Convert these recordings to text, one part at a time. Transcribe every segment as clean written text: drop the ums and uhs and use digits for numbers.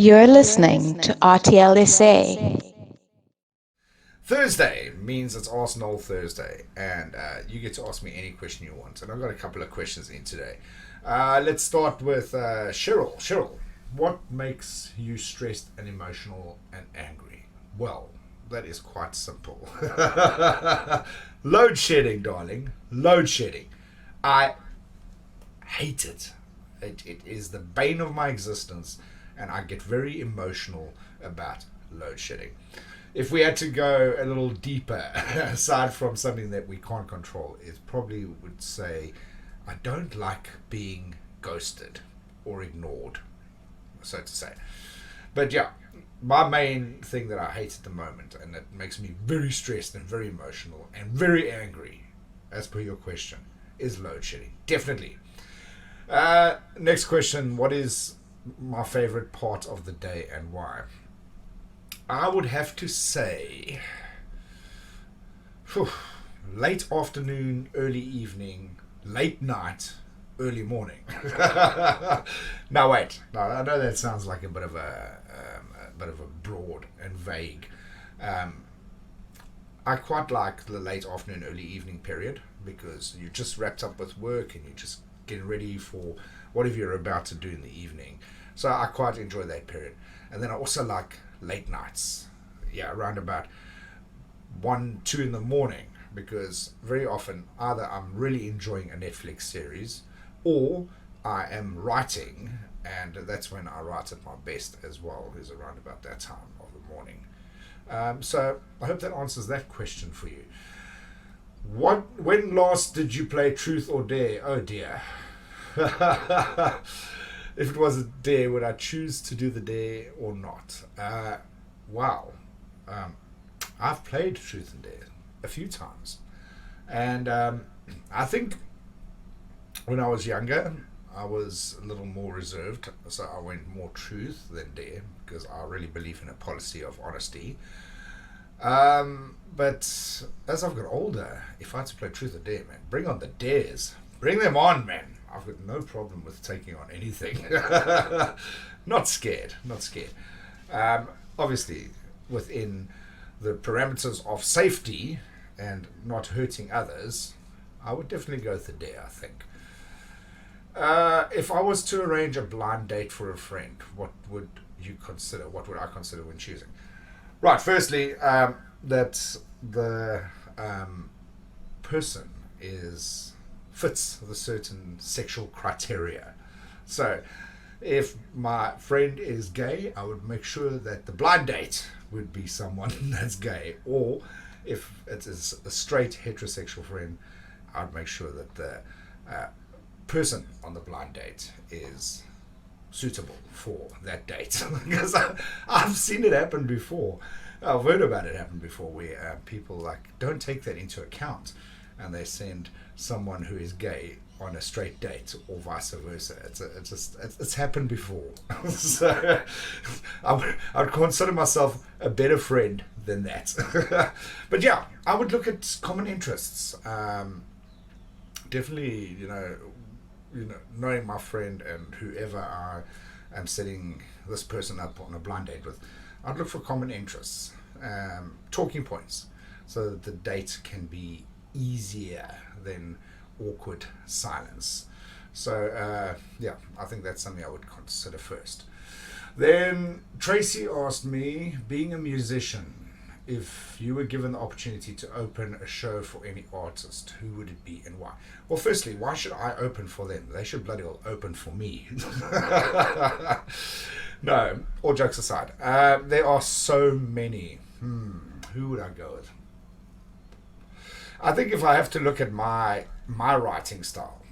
You're listening to RTLSA. Thursday means it's Arsenal Thursday, and you get to ask me any question you want. And I've got a couple of questions in today. Let's start with Cheryl. Cheryl, what makes you stressed and emotional and angry? Well, that is quite simple. Load shedding, darling. Load shedding. I hate it. It is the bane of my existence, and I get very emotional about load shedding. If we had to go a little deeper, aside from something that we can't control, it probably would say I don't like being ghosted or ignored, so to say. But yeah, my main thing that I hate at the moment, and that makes me very stressed and very emotional and very angry, as per your question, is load shedding. Definitely. Next question. What is my favorite part of the day and why? I would have to say whew, late afternoon, early evening, late night, early morning. Now wait. Now, I know that sounds like a bit of a broad and vague. Um, I quite like the late afternoon, early evening period because you just wrapped up with work and you just getting ready for whatever you're about to do in the evening. So I quite enjoy that period. And then I also like late nights. Yeah, around about 1, 2 in the morning because very often either I'm really enjoying a Netflix series or I am writing, and that's when I write at my best as well, is around about that time of the morning. So I hope that answers that question for you. When last did you play Truth or Dare? Oh dear. If it was a dare, would I choose to do the dare or not? Wow. Um, I've played Truth and Dare a few times. And I think when I was younger, I was a little more reserved. So I went more truth than dare because I really believe in a policy of honesty. But as I've got older, if I had to play truth or dare, man, bring on the dares. Bring them on, man. I've got no problem with taking on anything. Not scared, not scared. Obviously, within the parameters of safety and not hurting others, I would definitely go with the dare, I think. If I was to arrange a blind date for a friend, what would you consider? What would I consider when choosing? Right, firstly, that the person is fits the certain sexual criteria. So, if my friend is gay, I would make sure that the blind date would be someone that's gay. Or if it is a straight heterosexual friend, I'd make sure that the person on the blind date is suitable for that date. Because I've seen it happen before. I've heard about it happen before where people like don't take that into account and they send someone who is gay on a straight date or vice versa. It's happened before. So I would consider myself a better friend than that. But yeah, I would look at common interests. Definitely, knowing my friend and whoever I am setting this person up on a blind date with, I'd look for common interests, talking points, so that the date can be easier than awkward silence. So, yeah, I think that's something I would consider first. Then Tracy asked me, being a musician, if you were given the opportunity to open a show for any artist, who would it be and why? Well, firstly, why should I open for them? They should bloody well open for me. No, all jokes aside, there are so many. Who would I go with? I think if I have to look at my writing style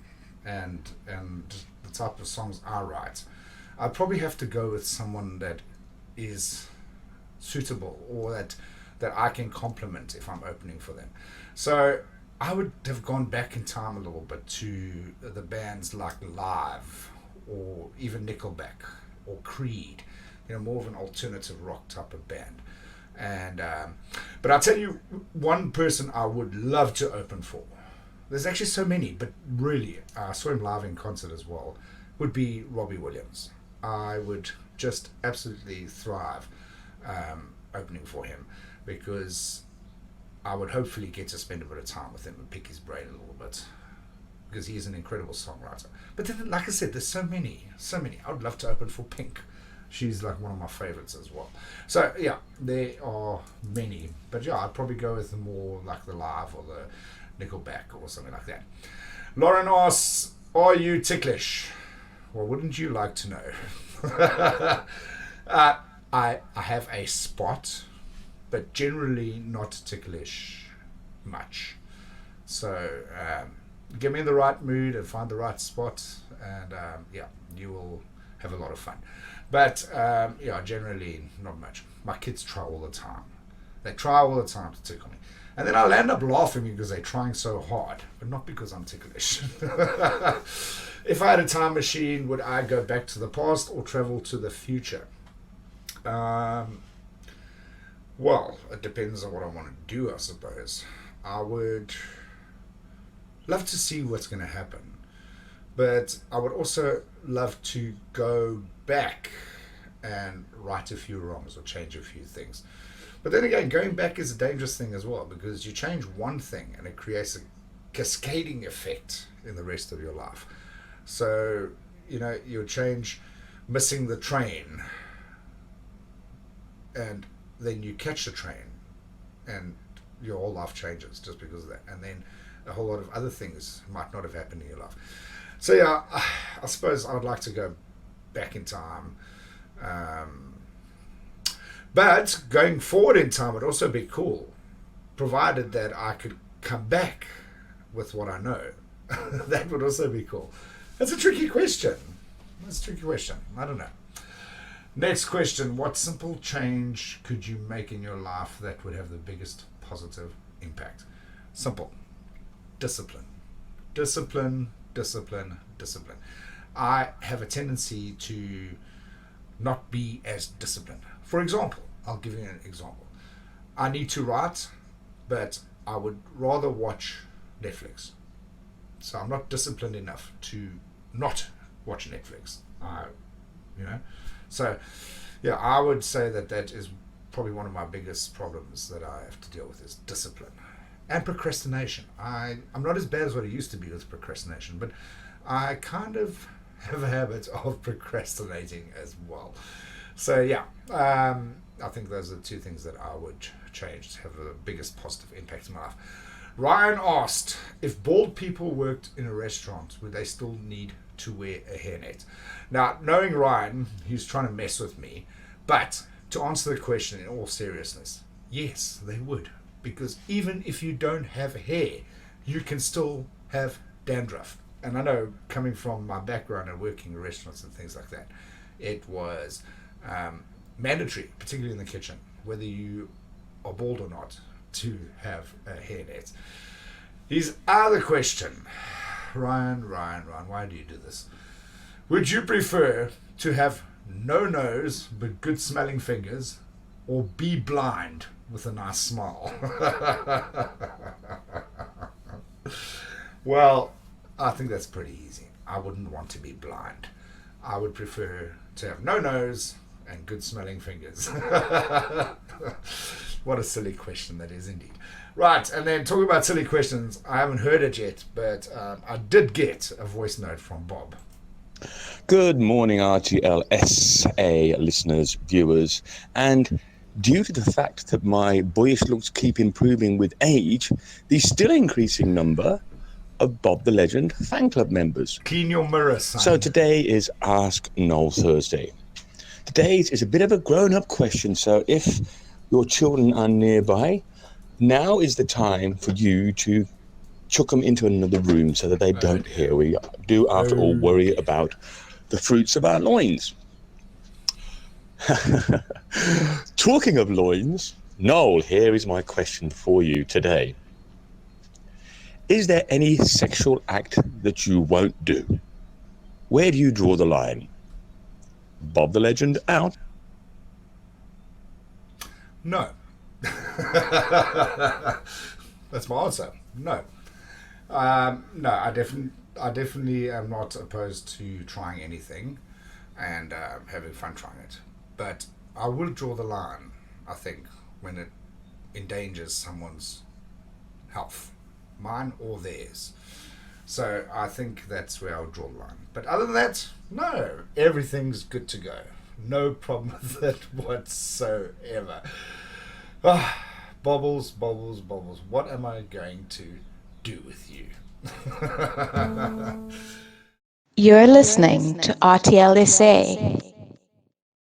and the type of songs I write, I'd probably have to go with someone that is suitable or that I can compliment if I'm opening for them. So I would have gone back in time a little bit to the bands like Live or even Nickelback or Creed, more of an alternative rock type of band. And but I'll tell you one person I would love to open for. There's actually so many, but really, I saw him live in concert as well. Would be Robbie Williams. I would just absolutely thrive opening for him, because I would hopefully get to spend a bit of time with him and pick his brain a little bit, because he is an incredible songwriter. But then, like I said, there's so many. I would love to open for Pink. She's like one of my favorites as well. So yeah, there are many. But yeah, I'd probably go with the more like the Live or the Nickelback or something like that. Lauren asks, are you ticklish? Well, wouldn't you like to know? I have a spot, but generally not ticklish much. So get me in the right mood and find the right spot, and yeah, you will have a lot of fun. But yeah, generally not much. My kids try all the time. They try all the time to tickle me. And then I'll end up laughing because they're trying so hard, but not because I'm ticklish. If I had a time machine, would I go back to the past or travel to the future? Well, it depends on what I want to do, I suppose. I would love to see what's going to happen, but I would also love to go back and right a few wrongs or change a few things. But then again, going back is a dangerous thing as well, because you change one thing and it creates a cascading effect in the rest of your life. So, you change missing the train, and then you catch the train, and your whole life changes just because of that. And then a whole lot of other things might not have happened in your life. So yeah, I suppose I would like to go back in time. But going forward in time would also be cool, provided that I could come back with what I know. That would also be cool. That's a tricky question. I don't know. Next question. What simple change could you make in your life that would have the biggest positive impact? Simple. Discipline. Discipline. I have a tendency to not be as disciplined. For example, I'll give you an example. I need to write, but I would rather watch Netflix. So I'm not disciplined enough to not watch Netflix. So yeah, I would say that is probably one of my biggest problems that I have to deal with, is discipline and procrastination. I'm not as bad as what I used to be with procrastination, but I kind of have a habit of procrastinating as well. So yeah, I think those are the two things that I would change to have the biggest positive impact in my life. Ryan asked, if bald people worked in a restaurant, would they still need to wear a hairnet? Now, knowing Ryan, he's trying to mess with me, but to answer the question in all seriousness, yes, they would. Because even if you don't have hair, you can still have dandruff. And I know, coming from my background and working in restaurants and things like that, it was mandatory, particularly in the kitchen, whether you are bald or not, to have a hairnet. His other question, Ryan, why do you do this? Would you prefer to have no nose but good smelling fingers, or be blind with a nice smile? Well, I think that's pretty easy. I wouldn't want to be blind. I would prefer to have no nose and good smelling fingers. What a silly question that is indeed. Right, and then talking about silly questions, I haven't heard it yet, but I did get a voice note from Bob. Good morning, RTLSA listeners, viewers, and due to the fact that my boyish looks keep improving with age, the still increasing number of Bob the Legend fan club members. Clean your mirror, son. So today is Ask Noel Thursday. Today's is a bit of a grown-up question, so if your children are nearby, now is the time for you to chuck them into another room so that they don't hear. We do, after all, worry about the fruits of our loins. Talking of loins, Noel, here is my question for you today. Is there any sexual act that you won't do? Where do you draw the line? Bob the Legend out. No. That's my answer. No. No, I definitely am not opposed to trying anything. and having fun trying it. But I will draw the line, I think, when it endangers someone's health, mine or theirs. So I think that's where I'll draw the line. But other than that, no, everything's good to go. No problem with it whatsoever. Ah, bobbles, bobbles, bobbles. What am I going to do with you? You're listening to RTLSA.